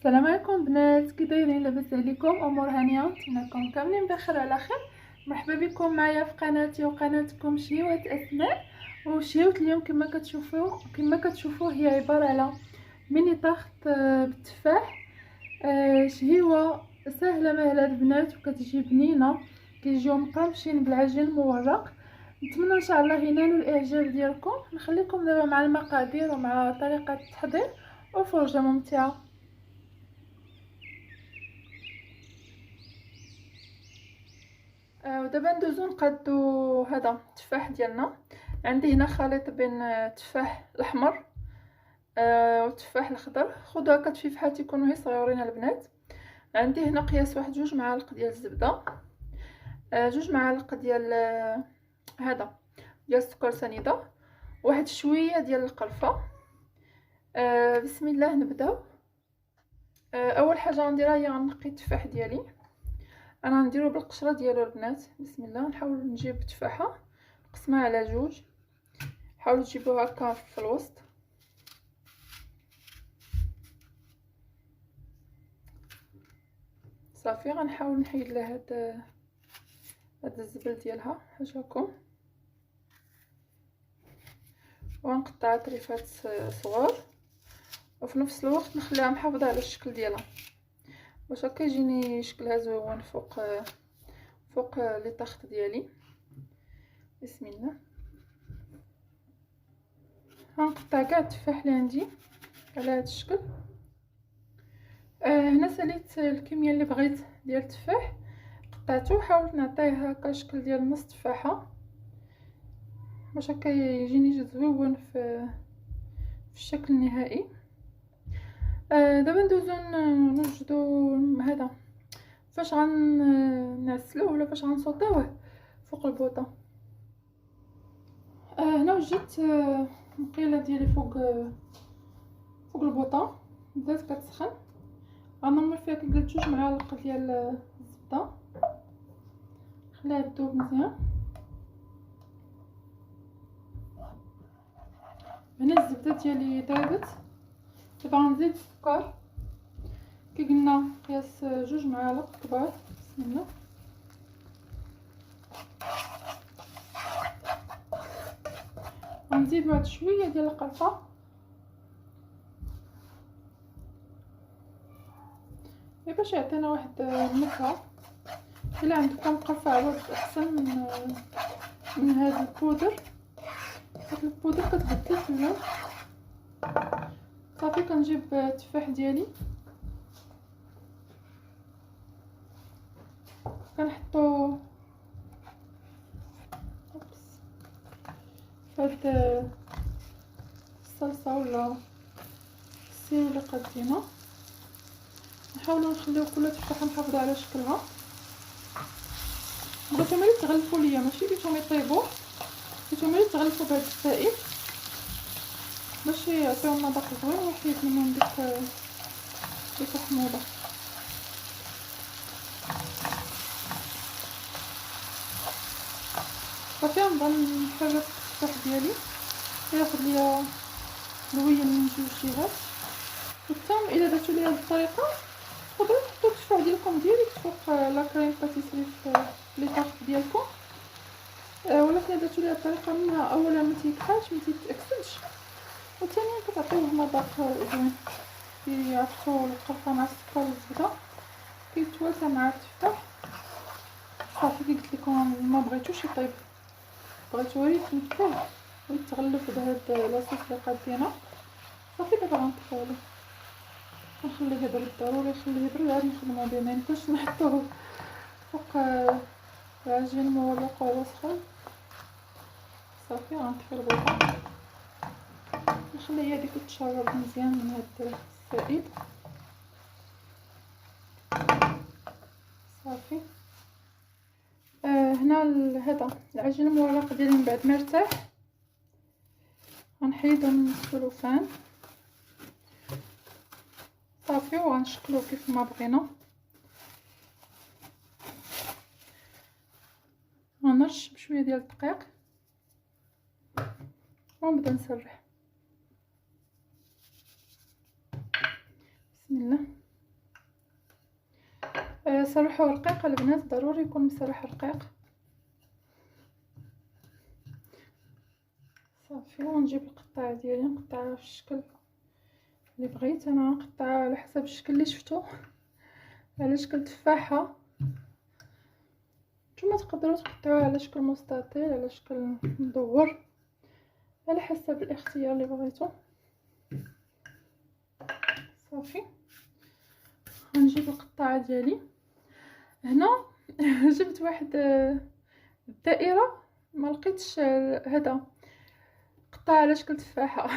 السلام عليكم بنات، كي دايرين؟ لاباس عليكم؟ امور هانيه؟ نتمنىكم كاملين بخير على خير. مرحبا بكم معايا في قناتي وقناتكم شهيوات اسماء. وشهيوات اليوم كما كتشوفوا هي عباره على ميني طاخت بالتفاح. شهيوه سهله مهله البنات وكتجي بنينه، كيجيو مقرمشين بالعجين المورق. نتمنى ان شاء الله ينالوا الاعجاب ديالكم. نخليكم دابا مع المقادير ومع طريقه التحضير وفرجه ممتعه. ودابا ندوزو نقادو هذا التفاح ديالنا. عندي هنا خليط بين التفاح الاحمر والتفاح الخضر. خذوا هكا تفيفحات يكونوا هي صغيورين البنات. عندي هنا قياس واحد 2 معالق ديال الزبده، 2 معالق ديال هذا ديال السكر سنيده، واحد شويه ديال القرفه. بسم الله نبداو. اول حاجه غنديرها هي غنقي التفاح ديالي. انا نديرو بالقشره ديالو البنات. بسم الله. نحاول نجيب تفاحه نقسمها على جوج، حاولوا تجيبوها هكا في الوسط. صافي غنحاول نحيد لها هاد الزبل ديالها بحال هكا، ونقطع طريفات صغار، وفي نفس الوقت نخليها محافظه على الشكل ديالها باش هكا يجيني شكلها زوين فوق لي طاخت ديالي. بسم الله. غنقطع كاع التفاح اللي عندي على هذا الشكل. هنا ساليت الكميه اللي بغيت ديال التفاح، قطعته وحاولت نعطيه هكا شكل ديال نص تفاحه باش هكا يجيني زوين في الشكل النهائي. دابا ندوزو نوجدو هذا فاش غنعسلوه ولا فاش غنصوطيوه فوق البوطه. هنا وجدت المقيله ديالي فوق البوطه، بدات كتسخن. غنرمي فيها كي قلت 2 معالق ديال الزبده، خليها تذوب مزيان. هنا الزبده ديالي ذابت. دابا غنزيد السكر كي قلنا قياس 2 معالق كبار. بسم الله. غنزيد واحد شويه ديال القرفه، باش يعطينا واحد النكهه. الا عندكم قرفه عوض احسن من هذا البودر. هاد البودر كتبدل في اللون. صافي كنجيب التفاح ديالي كنحطو فهاد الصلصه ولا السير اللي قدينا. نحاولوا نخليو كل تفاحه محافظه على شكلها. بغيتهم غير تغلفوا ليا، ماشي بغيتهم يطيبوا، بغيتهم غير تغلفوا بهاد السائل باش يعطيو مذاق زوين ويحيد منهم ديك الحموضه. صافي نبدا نحرك التفاح ديالي ياخد ليا لوين من 2 جهات. وتم الا درتو ليا بهذه الطريقه تقدروا تحطوا التفاح ديالكم ديريكت فوق لا كريم باتيسري في لي طاخت ديالكم. ولكن درتو ليا الطريقه منها اولا ما تيكحاش ما تيتاكسدش، وثانيا كتعطيوه مذاق زوين. عرفتوا القرفه مع السكر والزبده كيتواسى مع التفاح. صافي كي قلت لكم ما بغيتوش يطيب، بغيتو غير يتمكن ويتغلف بهاد لاصوص اللي قادينا. صافي دابا غنطفيو عليه ونخليه يبرد. ضروري نخليه يبرد عاد نخدمو به، ميمكنش نحطوه فوق العجين المورق وهو سخون. صافي غنطفي البوطه نخليها هاديك تشرب مزيان من هاد السائل. صافي هنا هذا العجين المورق ديالي من بعد ما ارتاح غنحيدو من السلوفان. صافي وغنشكلو كيف ما بغينا. غنرش بشويه ديال الدقيق ونبدا نسرح. بسم الله. سرحوه رقيق البنات، ضروري يكون مسرح رقيق. صافي، ونجيب القطعه ديالي نقطعها في الشكل اللي بغيت. انا نقطعها على حسب الشكل اللي شفتو، على شكل تفاحه. نتوما تقدروا تقطعوها على شكل مستطيل، على شكل مدور، على حسب الاختيار اللي بغيتو. صافي، غنجيب القطعه ديالي هنا. جبت واحد الدائره، ما لقيتش هذا قطعه على شكل تفاحه.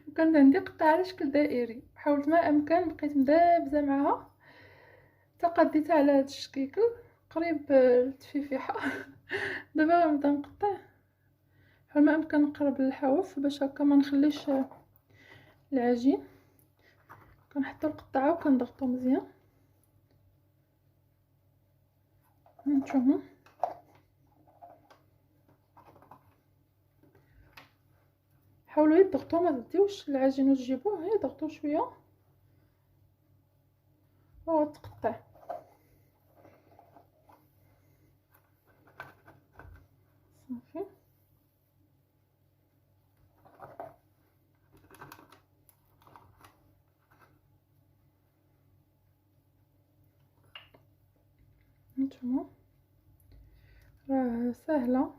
وكان عندي قطعه على شكل دائري، حاولت ما امكن، بقيت مدابزه معها تقديتها على هذا الشكل قريب للتفيفيحه. دابا غنبدا نقطع، حاول ما امكن نقرب للحواف باش هكا ما نخليش العجين. كنحطو القطعه وكنضغطو مزيان. هانتوما حاولوا يضغطوا، ما تديوش العجين وتجيبوه، غير ضغطوا شويه وتقطع. صافي، هانتوما راه سهله.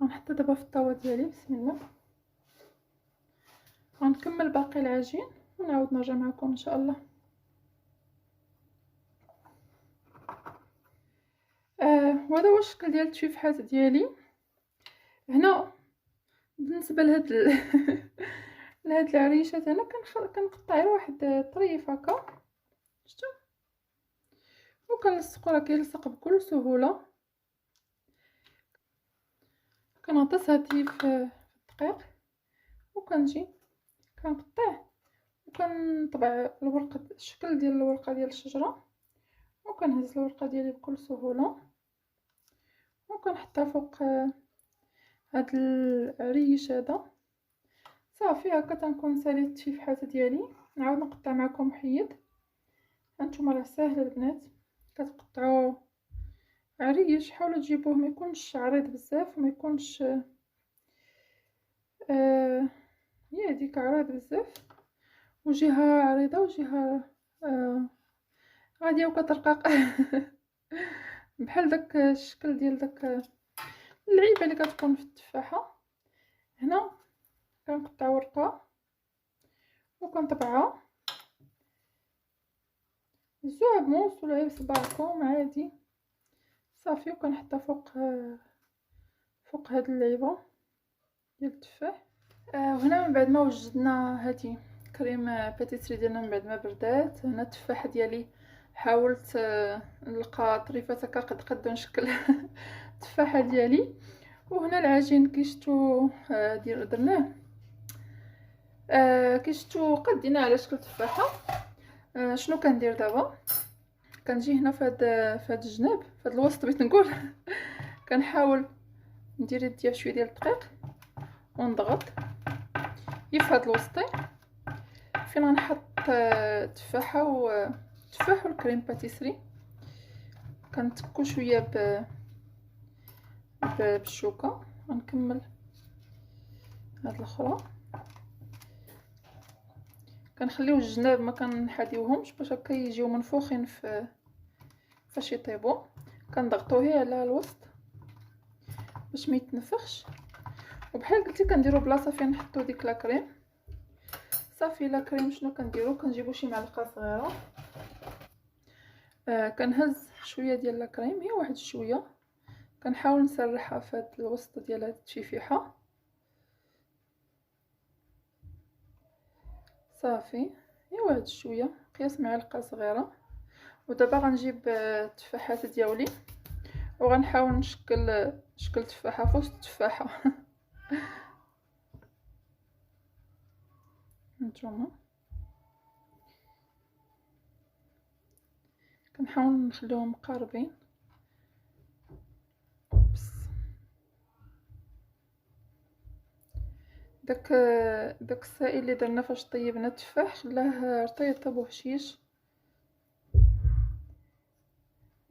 غنحط دابا في الطاوه ديالي، بسم الله. غنكمل باقي العجين ونعاود نرجع معكم ان شاء الله. وهذا هو الشكل ديال التفاحات ديالي. هنا بالنسبه لهاد لهاد العريشات انا كنقطع غير واحد الطريف هكا، شفتوا، وكنلصقو، راه كيلصق بكل سهوله. كنغطس هادي في الدقيق وكنجي كنقطع وكنطبع الورقه، الشكل ديال الورقه ديال الشجره، وكنهز الورقه ديالي بكل سهوله وكنحطها فوق هاد العريش هذا. صافي، هكا تنكون ساليت التفاحات ديالي. نعاود نقطع معكم حيد. هانتوما راه ساهل البنات، كتقطعوا عريش، حاولوا تجيبوه ما يكونش عريض بزاف وما يكونش يا هذيك عريض بزاف، وجهه عريضه وجهه غاديه وكترقق. بحال داك الشكل ديال داك اللعيبه اللي كتكون في التفاحه. هنا كنقطع ورقه وكنطبعها، هزوها بموس ولا بصباعكم عادي. صافي، وكنحطها فوق هاد اللعيبه ديال التفاح. وهنا من بعد ما وجدنا هاتي كريم باتيسري ديالنا، من بعد ما بردات، هنا التفاح ديالي حاولت نلقى طريفات هكا قد نشكل التفاحه ديالي. وهنا العجين كيشتو درناه كيشتو قدينا على شكل تفاحه. شنو كندير دابا؟ كنجي هنا في هاد الجناب، في هاد الوسط بغيت نقول. كنحاول ندير يديا شويه ديال الدقيق ونضغط في هاد الوسطي فين غنحط التفاحه والتفاح والكريم باتيسري. كنتكو شويه بالشوكه. غنكمل هاد الاخرى، كنخليو الجناب ما كنحاديوهمش باش هكا يجيو منفوخين فاش يطيبوا. كنضغطوه على الوسط باش ما يتنفخش، وبحال قلتي كنديروا بلاصه فين نحطوا ديك لا كريم. صافي، لا كريم شنو كنديروا؟ كنجيبوا شي معلقه صغيره، كنهز شويه ديال لا كريم، هي واحد شويه، كنحاول نسرحها في هاد الوسط ديال هاد التفيفيحه. صافي، هي واحد شويه قياس معلقه صغيره. ودابا غنجيب التفاحات ديالي وغنحاول نشكل تفاحه في وسط التفاحه. هانتوما كنحاول نخليهم مقاربين بس. داك السائل اللي درنا فاش طيبنا التفاح خلاه رطيب بوحشيش.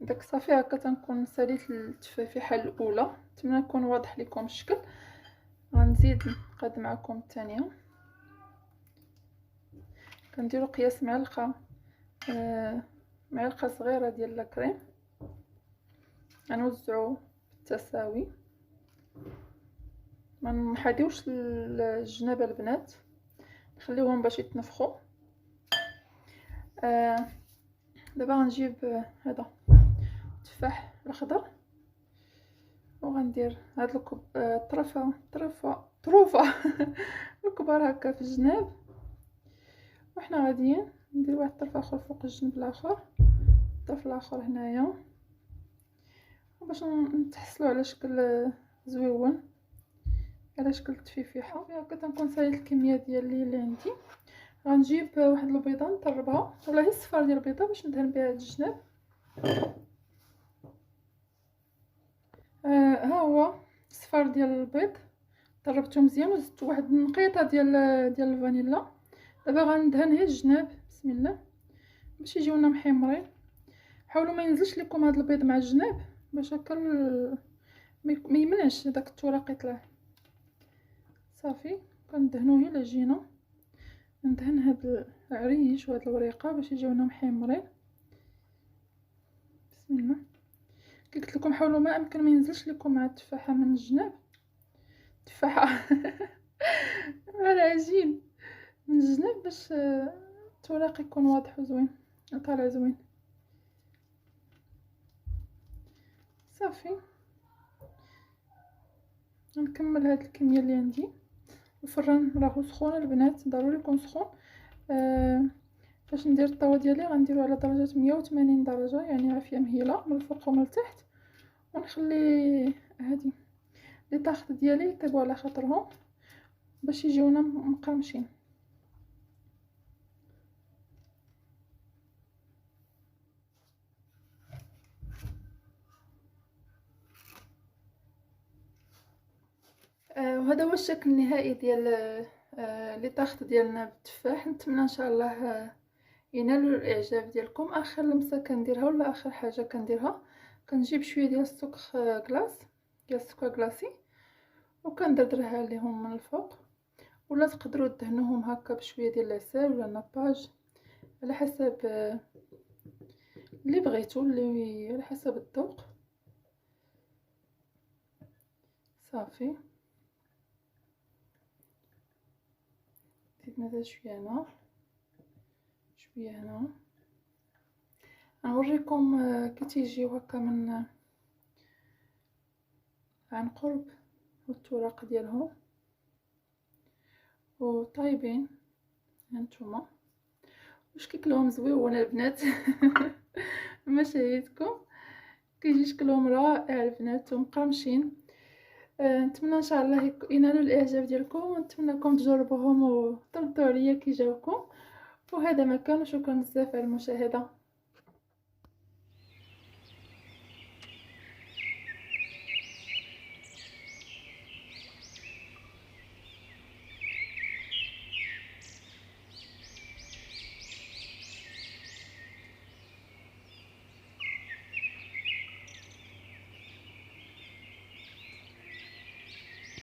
داك صافي هكا تنكون ساليت التفافيحه الاولى. نتمنى يكون واضح لكم الشكل. غنزيد نقاد معكم الثانيه. كنديروا قياس معلقه معلقه صغيره ديال لاكريم، غنوزعو بالتساوي. ما نحاديوش الجناب البنات، نخليوهم باش يتنفخوا. دابا غنجيب هذا التفاح الاخضر وغندير هاد طروفه الكبار هكا في الجناب، وحنا غاديين ندير واحد الطرف اخر فوق الجنب الاخر، الطرف الاخر هنايا، باش نتحصلوا على شكل زويون، على شكل تفيفيحه. هكا تنكون ساليت الكميه ديالي اللي عندي. غنجيب واحد البيضه نطربها، ولا هي الصفار ديال البيضه باش ندهن بها هاد الجناب. ها هو الصفار ديال البيض طربته مزيان وزدت واحد النقيطه ديال الفانيلا. دابا غندهن هي الجناب بسم الله باش يجيونا محمرين. حاولوا ما ينزلش لكم هذا البيض مع الجناب باش هكا ما يمنعش داك التوراق يطلع. صافي كندهنوه الا جينا ندهن هاد العريش وهاد الوريقه باش يجيونا محمرين بسم الله. كي قلت لكم حاولوا ما امكن ما ينزلش لكم مع التفاحه من الجناب، تفاحه مع العجين من الجناب باش التوراق يكون واضح وزوين طالع زوين. صافي نكمل هاد الكميه اللي عندي. الفران راهو سخون البنات، ضروري يكون سخون. فاش ندير الطاوه ديالي غنديرو على درجه 180 درجه، يعني عافيه مهيله من الفوق ومن التحت، ونخلي هادي لي طاخط ديالي يطيبوا على خاطرهم باش يجيونا مقرمشين. وهذا هو الشكل النهائي ديال لي طاخط ديالنا بالتفاح. نتمنى ان شاء الله ينالوا الاعجاب ديالكم. اخر لمسه كنديرها ولا اخر حاجه كنديرها، كنجيب شويه ديال السكر كلاص ديال السكر كلاصي وكندردرها عليهم من الفوق، ولا تقدروا تدهنوهم هكا بشويه ديال العسل ولا ناباج على حسب اللي بغيتو، اللي على حسب الذوق. صافي زيدنا حتى شويه هنا شويه هنا. نوريكم كي تيجيو هكا من عن قرب والتوراق ديالهم وطايبين. هانتوما واش كيكلوهم زويون البنات ما شهيتكم كيجي شكلهم رائع البنات ومقرمشين. نتمنى ان شاء الله ينالوا الاعجاب ديالكم، ونتمنىكم تجربوهم وتردوا عليا كي جاوكم. وهذا ما كان، وشكرا بزاف على المشاهده.